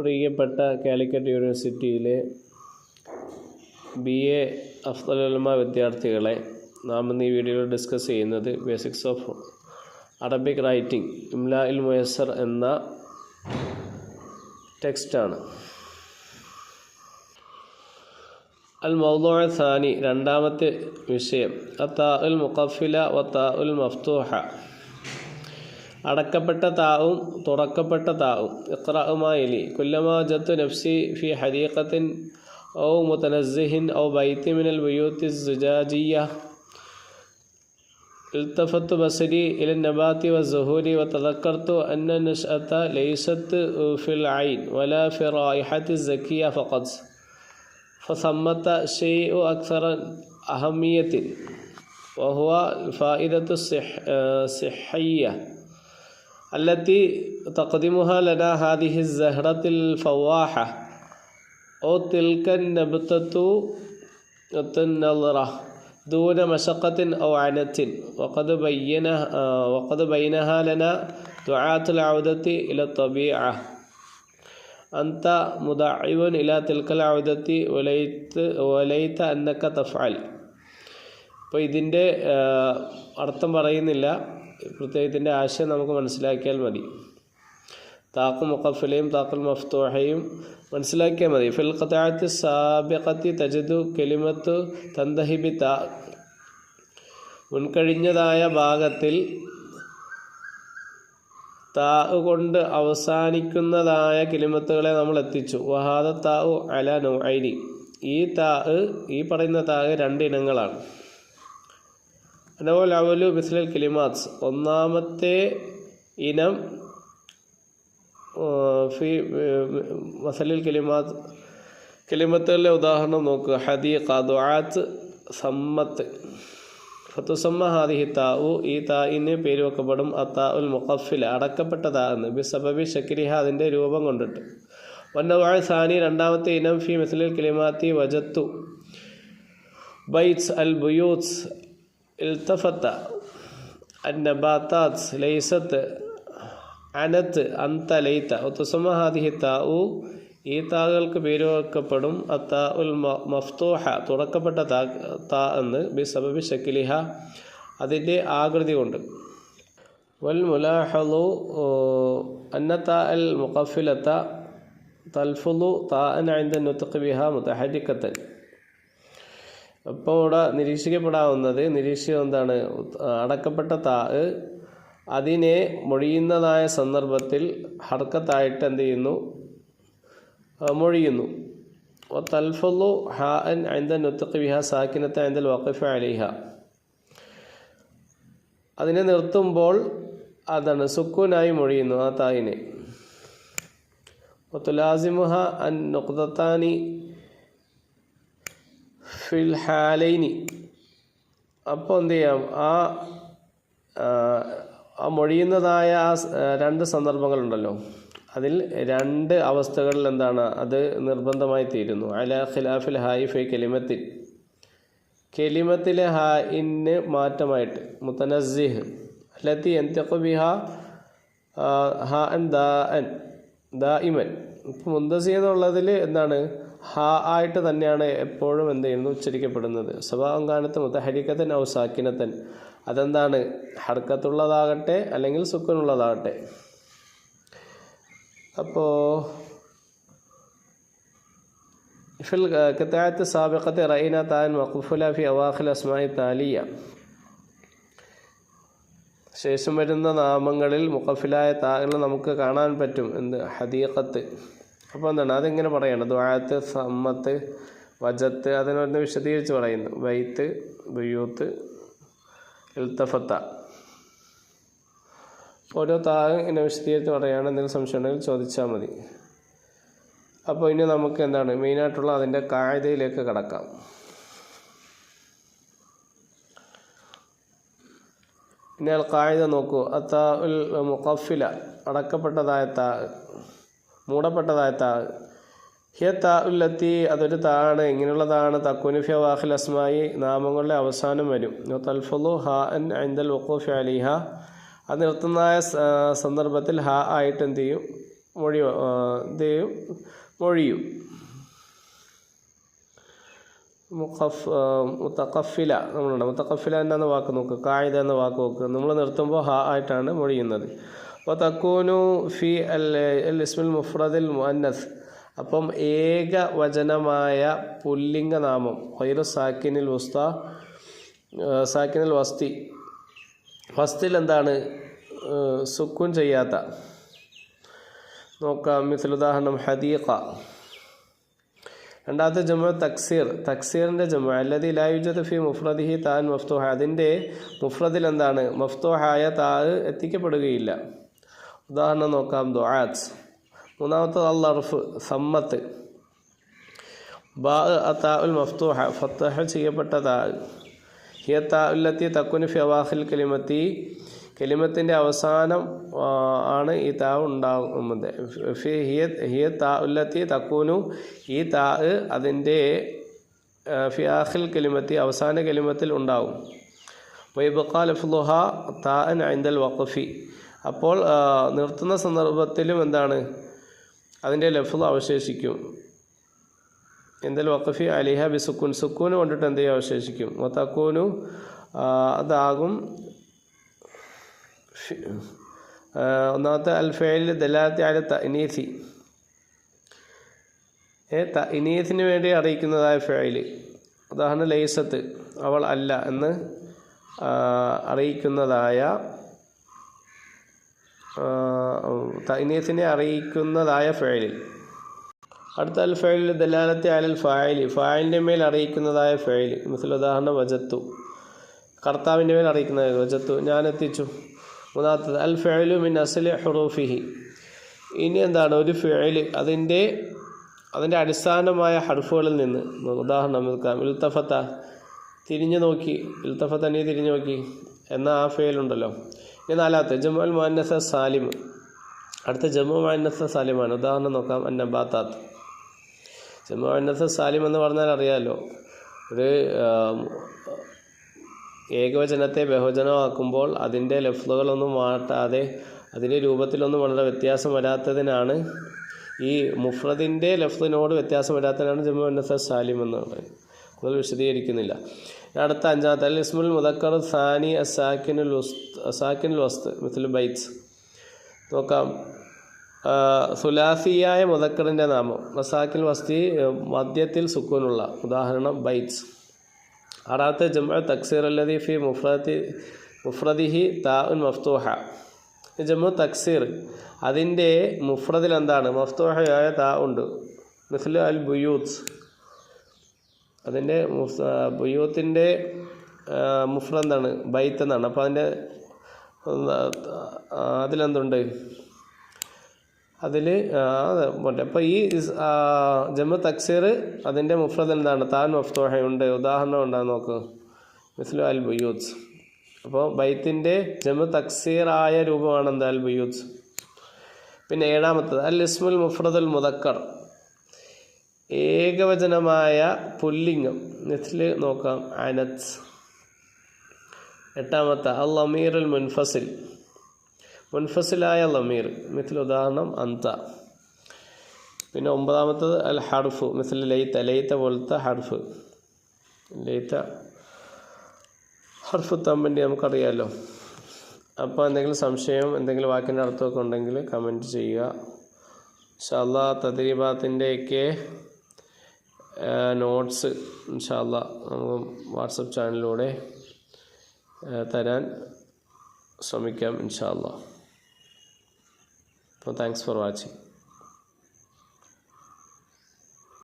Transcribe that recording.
പ്രിയപ്പെട്ട കാലിക്കറ്റ് യൂണിവേഴ്സിറ്റിയിലെ BA അഫ്ദൽ ഉലമ വിദ്യാർത്ഥികളെ, നാം ഇന്ന് ഈ വീഡിയോയിൽ ഡിസ്കസ് ചെയ്യുന്നത് ബേസിക്സ് ഓഫ് അറബിക് റൈറ്റിംഗ് ഇംലാഇൽ മുയസ്സർ എന്ന ടെക്സ്റ്റാണ്. അൽ മൗദൂഅ സാനി, രണ്ടാമത്തെ വിഷയം, അത്താഉൽ മുഖഫില വത്താഉൽ മഫ്തൂഹ, അടക്കപ്പെട്ട താവും തുറക്കപ്പെട്ട താവും. ഇഖ്റഅ മാ യലി കുല്ലമാ വജദ്തു നഫ്സി ഫി ഹദീഖത്തിൻ ഔ മുതനസ്സിഹിൻ ഔ ബൈത്തി മിനൽ ബുയൂത്തി الزجاجية التفت بصري إلى النبات والزهور وتذكرت أن النشأة ليست في العين ولا في الرائحة الزكية فقط، فثمة شيء أكثر أهمية وهو الفائدة الصحية التي تقدمها لنا هذه الزهرة الفواحة أو تلك النبتة النضرة دون مشقة أو عنة، وقد بينها لنا دعاة العودة إلى الطبيعة. أنت مدعو إلى تلك العودة وليت أنك تفعل. അപ്പോൾ ഇതിൻ്റെ അർത്ഥം പറയുന്നില്ല, പ്രത്യേകത്തിൻ്റെ ആശയം നമുക്ക് മനസ്സിലാക്കിയാൽ മതി. താഖ് മുഖഫിലയും താഖുൽ മഫ്തൂഹയും മനസ്സിലാക്കിയാൽ മതി. ഫിൽ ഖത്അത്തി സാബിഖത്തി തജിദു കലിമത്തു തന്തഹിബി താ, മുൻകഴിഞ്ഞതായ ഭാഗത്തിൽ താ കൊണ്ട് അവസാനിക്കുന്നതായ കലിമത്തുകളെ നമ്മൾ എത്തിച്ചു. വഹാദ താഉ അല നൗഐനി, ഈ പറയുന്ന താ രണ്ട് ഇനങ്ങളാണ്. അനവൽ അവലു മിസ്ലൽ കലിമാത്ത്, ഒന്നാമത്തെ ഇനം ഫി മസലിൽ കലിമാത്ത്, കലിമത്തുകളിലെ ഉദാഹരണം നോക്കുക. ഹദീഖ, ദുആത്ത്, സമ്മത്ത്. ഫതുസമ്മ ഹാദിഹി താഉ, ഈ താഇന് പേര് വെക്കപ്പെടും അത്താഉൽ മുഖഫില, അടക്കപ്പെട്ട താ എന്ന്, ബിസബബി ശക്രിഹ, അതിൻ്റെ രൂപം കൊണ്ടിട്ട്. വന്നൗഅ സാനി, രണ്ടാമത്തെ ഇനം ഫി മസലിൽ കലിമാത്തി വജത്തു ബൈറ്റ്സ് അൽ ബുയൂത്ത് ഇൽതഫത്ത അന്നബാതാത്ത് ലൈസത്ത് അനത്ത് അന്ത ലൈത്ത. തുസമ ഹാദിഹി താഉ, ഈ താകൾക്ക് പേര് വെക്കപ്പെടും അത്താഉൽ മഫ്തൂഹ, തുറക്കപ്പെട്ട താ എന്ന്, ബിസബബി ശക്ലിഹ, അതിൻ്റെ ആകൃതി കൊണ്ട്. വൽ മുലാഹളു അന്ന താഅൽ മുഖഫിലത തൽഫുളു താഅൻ ഇൻദ നുത്ഖി ബിഹാ മുതഹരിക്കത്തൻ. അപ്പോൾ ഇവിടെ നിരീക്ഷിക്കപ്പെടാവുന്നത്, എന്താണ്, അടക്കപ്പെട്ട താ അതിനെ മൊഴിയുന്നതായ സന്ദർഭത്തിൽ ഹർക്കത്തായിട്ട് എന്ത് ചെയ്യുന്നു, മൊഴിയുന്നു. തൽഫുളു ഹാ അൻ ഇൻദ നുത്ഖി ബിഹാ സാക്കിനത ഇൻദൽ വഖഫ് അലൈഹ, അതിനെ നിർത്തുമ്പോൾ അതാണ് സുക്കൂനായി മൊഴിയുന്നു ആ തായിനെ. തുലാസിമുഹ അൻ നുഖ്തത്താനി ഫിൽ ഹാലൈനി, അപ്പോൾ എന്ത് ചെയ്യാം, ആ മൊഴിയുന്നതായ രണ്ട് സന്ദർഭങ്ങളുണ്ടല്ലോ, അതിൽ രണ്ട് അവസ്ഥകളിൽ എന്താണ്, അത് നിർബന്ധമായി തീരുന്നു. അല ഖിലാഫിൽ ഹായി ഫി കലിമത്തിൽ, കലിമത്തിലെ ഹായിന് മാറ്റമായിട്ട്. മുതനസ്സിഹ് അല്ലത്തി യൻതഖു ബിഹാ ഹാ അൻ ദാഇമൻ, മുന്തസി എന്നുള്ളതിൽ എന്താണ്, ഹാ ആയിട്ട് തന്നെയാണ് എപ്പോഴും എന്ത് ചെയ്യുന്നു, ഉച്ചരിക്കപ്പെടുന്നത്. സവാഅൻ കാനത്ത് മുതഹരിക്കത്തൻ ഔ സാക്കിനത്തൻ, അതെന്താണ്, ഹർക്കത്തുള്ളതാകട്ടെ അല്ലെങ്കിൽ സുക്കൂനുള്ളതാകട്ടെ. അപ്പോൾ ഫിൽ ഖത്അത്തി സാബിഖത്തി റഅയ്ന താൻ മഖ്ഫുല ഫി അവാഖിൽ അസ്മാഇ താലിയ, ശേഷം വരുന്ന നാമങ്ങളിൽ മുഖഫിലായ താകൾ നമുക്ക് കാണാൻ പറ്റും. എന്ത്, ഹദീഖത്ത്. അപ്പോൾ എന്താണ്, അതെങ്ങനെ പറയണം, ദുആത്ത്, സമ്മത്ത്, വജത്ത്, അതിനൊന്ന് വിശദീകരിച്ച് പറയുന്നു. ബൈത്ത്, ബുയൂത്ത്, ഇൽതഫത്ത, ഓരോ താഗ് ഇങ്ങനെ വിശദീകരിച്ച് പറയുകയാണ്. എന്തെങ്കിലും സംശയം ഉണ്ടെങ്കിൽ ചോദിച്ചാൽ മതി. അപ്പോൾ ഇനി നമുക്ക് എന്താണ് മെയിനായിട്ടുള്ള അതിൻ്റെ കായികയിലേക്ക് കടക്കാം. ഇനി കായിക നോക്കൂ. അത്താഉൽ മുഖഫില, അടക്കപ്പെട്ടതായ താ, മൂടപ്പെട്ടതായ താ. ഹിയ താ ഉല്ലത്തി, അതൊരു താണ്, ഇങ്ങനെയുള്ളതാണ്. തക്കുനു ഫി അവാഖിൽ അസ്മായി, നാമങ്ങളുടെ അവസാനം വരും. തൽഫുളു ഹാ അൻ ഇൻദൽ വഖൂഫി അലൈഹ, അത് നിർത്തുന്നതായ സന്ദർഭത്തിൽ ഹാ ആയിട്ട് എന്ത് ചെയ്യും, മൊഴിയും. മുത്തഖഫില നമ്മളുണ്ട്. മുത്തഖഫില എന്നാന്ന് വാക്ക് നോക്ക്, കായിദ എന്ന വാക്ക് നോക്ക്. നമ്മൾ നിർത്തുമ്പോൾ ഹ ആയിട്ടാണ് മൊഴിയുന്നത്. അപ്പോൾ തക്കൂനു ഫി അൽ ഇസ്മുൽ മുഫ്രദിൽ മുഅന്നസ്, അപ്പം ഏകവചനമായ പുല്ലിംഗ നാമം ഗൈറു സാക്കിനിൽ വസ്തി, വസ്തിൽ എന്താണ് സുക്കൂൻ ചെയ്യാത്ത. നോക്കാം, മിസ്ൽ ഉദാഹരണം ഹദീഖ. രണ്ടാമത്തെ ജമ തക്സീർ, തക്സീറിൻ്റെ ജമ അല്ലദി ലാ യുജദു ഫി മുഫ്രദിഹി താൻ മഫ്തൂഹ, അതിൻ്റെ മുഫ്രദിൽ എന്താണ് മഫ്തൂഹായ താ എത്തിക്കപ്പെടുകയില്ല. ഉദാഹരണം നോക്കാം, ദുആത്ത്. മൂന്നാമത്തെ അൽ-അർഫ്, സമ്മത്ത്. ബാ താ ഉൽ മഫ്തൂഹ, ഫത്തഹ ചെയ്യപ്പെട്ട താ. ഹിയ താ ഉല്ലത്തി തക്കുനു ഫി അവാഖിൽ കലിമത്തി, കലിമത്തിൻ്റെ അവസാനം ആണ് ഈ താ ഉണ്ടാകുന്നത്. ഹിയ താ ഉല്ലത്തി തക്കൂനു, ഈ താ അതിൻ്റെ ഫി ആഖിൽ കലിമത്തി, അവസാന കലിമത്തിൽ ഉണ്ടാവും. വൈബഖാ ലഫ്ളുഹ താഅൻ ഇൻദൽ വഖഫി, അപ്പോൾ നിർത്തുന്ന സന്ദർഭത്തിലും എന്താണ് അതിൻ്റെ ലഫ്ള് അവശേഷിക്കും. ഇൻദൽ വഖഫി അലിഹ ബി സുക്കൂൻ, സുക്കൂന് കൊണ്ടിട്ട് എന്ത് ചെയ്യും അവശേഷിക്കും. തക്കൂനു അതാകും. ഒന്നാമത്തെ അൽ ഫഇൽ ദലാലത്തി അല തഅനീസി, തഅനീസിന് വേണ്ടി അറിയിക്കുന്നതായ ഫഇൽ. ഉദാഹരണം ലൈസത്ത്, അവൾ അല്ല എന്ന് അറിയിക്കുന്നതായ, തഅനീസിനെ അറിയിക്കുന്നതായ ഫഇൽ. അടുത്ത അൽ ഫഇൽ ദലാലത്തി അലൽ ഫാഇലി, ഫാഇലിൻ്റെ മേൽ അറിയിക്കുന്നതായ ഫഇൽ. മിസ്ൽ ഉദാഹരണം വജത്തു, കർത്താവിൻ്റെ മേൽ അറിയിക്കുന്നത് വജത്തു, ഞാൻ എത്തിച്ചു. മൂന്നാമത്തത് അൽ ഫഇലു മിൻ അസ്ലി ഹുറൂഫിഹി, ഇനി എന്താണ് ഒരു ഫഇൽ അതിൻ്റെ അടിസ്ഥാനമായ ഹർഫുകളിൽ നിന്ന്. ഉദാഹരണം നോക്കാം, ഇൽത്തഫത്ത, തിരിഞ്ഞു നോക്കി, ഇൽത്തഫത്ത നീ തിരിഞ്ഞു നോക്കി എന്ന ആ ഫഇലുണ്ടല്ലോ. ഇനി നാലാമത്തെ ജമുഅൽ മുഅന്നസ സാലിം, അടുത്ത ജമു മുഅന്നസ സാലിമാണ്. ഉദാഹരണം നോക്കാം, അന്നബാത്താത്ത്. ജമു മുഅന്നസ സാലിം എന്ന് പറഞ്ഞാൽ അറിയാമല്ലോ, ഒരു ഏകവചനത്തെ ബഹുവചനമാക്കുമ്പോൾ അതിൻ്റെ ലഫ്ളുകളൊന്നും മാറ്റാതെ, അതിൻ്റെ രൂപത്തിലൊന്നും വളരെ വ്യത്യാസം വരാത്തതിനാണ്, ഈ മുഫ്രദിൻ്റെ ലഫ്ളിനോട് വ്യത്യാസം വരാത്തതിനാണ് ജമു മുഅന്നസ സാലിം എന്ന് പറയുന്നത്. കൂടുതൽ വിശദീകരിക്കുന്നില്ല. അടുത്ത അഞ്ചാമത്തെ അൽ ഇസ്മുൽ മുദക്കർ സാനി അസാക്കിനുൽ വസ്ത് മിസ്ൽ ബൈറ്റ്സ്. നോക്കാം, സുലാസിയായ മുദക്കറിൻ്റെ നാമം അസാക്കിൻ വസ്തി, മധ്യത്തിൽ സുക്കൂനുള്ള. ഉദാഹരണം ബൈറ്റ്സ്. ആറാമത്തെ ജംഉ തക്സീർ അല്ലദി ഫി മുഫ്രദിഹി താഉൻ മഫ്തൂഹ, ജംഉ തക്സീർ അതിൻ്റെ മുഫ്രദിൽ എന്താണ് മഫ്തൂഹയായ താ ഉണ്ട്. മിസ്ൽ അൽ ബുയൂത്ത്, അതിൻ്റെ ബുയൂത്തിൻ്റെ മുഫ്രദ് എന്താണ് ബൈത്ത് എന്നാണ്. അപ്പോൾ അതിലെന്തുണ്ട് അതിൽ പോട്ടെ. അപ്പോൾ ഈ ജമു തക്സീർ അതിൻ്റെ മുഫ്രദ് എന്താണ് താൻ മഫ്തൂഹയുണ്ട്. ഉദാഹരണം ഉണ്ടാകും, നോക്ക്, മിസ്ലു അൽ ബുയൂത്ത്. അപ്പോൾ ബൈത്തിൻ്റെ ജമു തക്സീറായ രൂപമാണ് എന്താ അൽ ബുയൂത്ത്. പിന്നെ ഏഴാമത്തത് അൽ ഇസ്മുൽ മുഫ്രദുൽ മുദക്കർ, ഏകവചനമായ പുല്ലിംഗം. മിസ്ൽ നോക്കാം, അനത്ത്. എട്ടാമത്തെ അൽ ലമീറുൽ മുൻഫസിൽ, മുൻഫസിലായ ലമീർ. മിസ്ൽ ഉദാഹരണം അന്ത. പിന്നെ ഒമ്പതാമത്തത് അൽ ഹർഫ്, മിസ്ൽ ലൈത്ത, ലൈത്ത പോലത്തെ ഹർഫ്. ലൈത്ത ഹർഫ് തമ്മിൻ്റെ നമുക്കറിയാമല്ലോ. അപ്പോൾ എന്തെങ്കിലും സംശയം, എന്തെങ്കിലും വാക്കിൻ്റെ അർത്ഥമൊക്കെ ഉണ്ടെങ്കിൽ കമൻറ്റ് ചെയ്യുക. ഇൻഷാ അല്ലാഹ് തദ്രീബാത്തിൻ്റെയൊക്കെ നോട്ട്സ് ഇൻഷാ അല്ലാഹ് നമുക്ക് വാട്സപ്പ് ചാനലിലൂടെ തരാൻ ശ്രമിക്കാം ഇൻഷാ അല്ലാഹ്. അപ്പോൾ താങ്ക്സ് ഫോർ വാച്ചിങ്.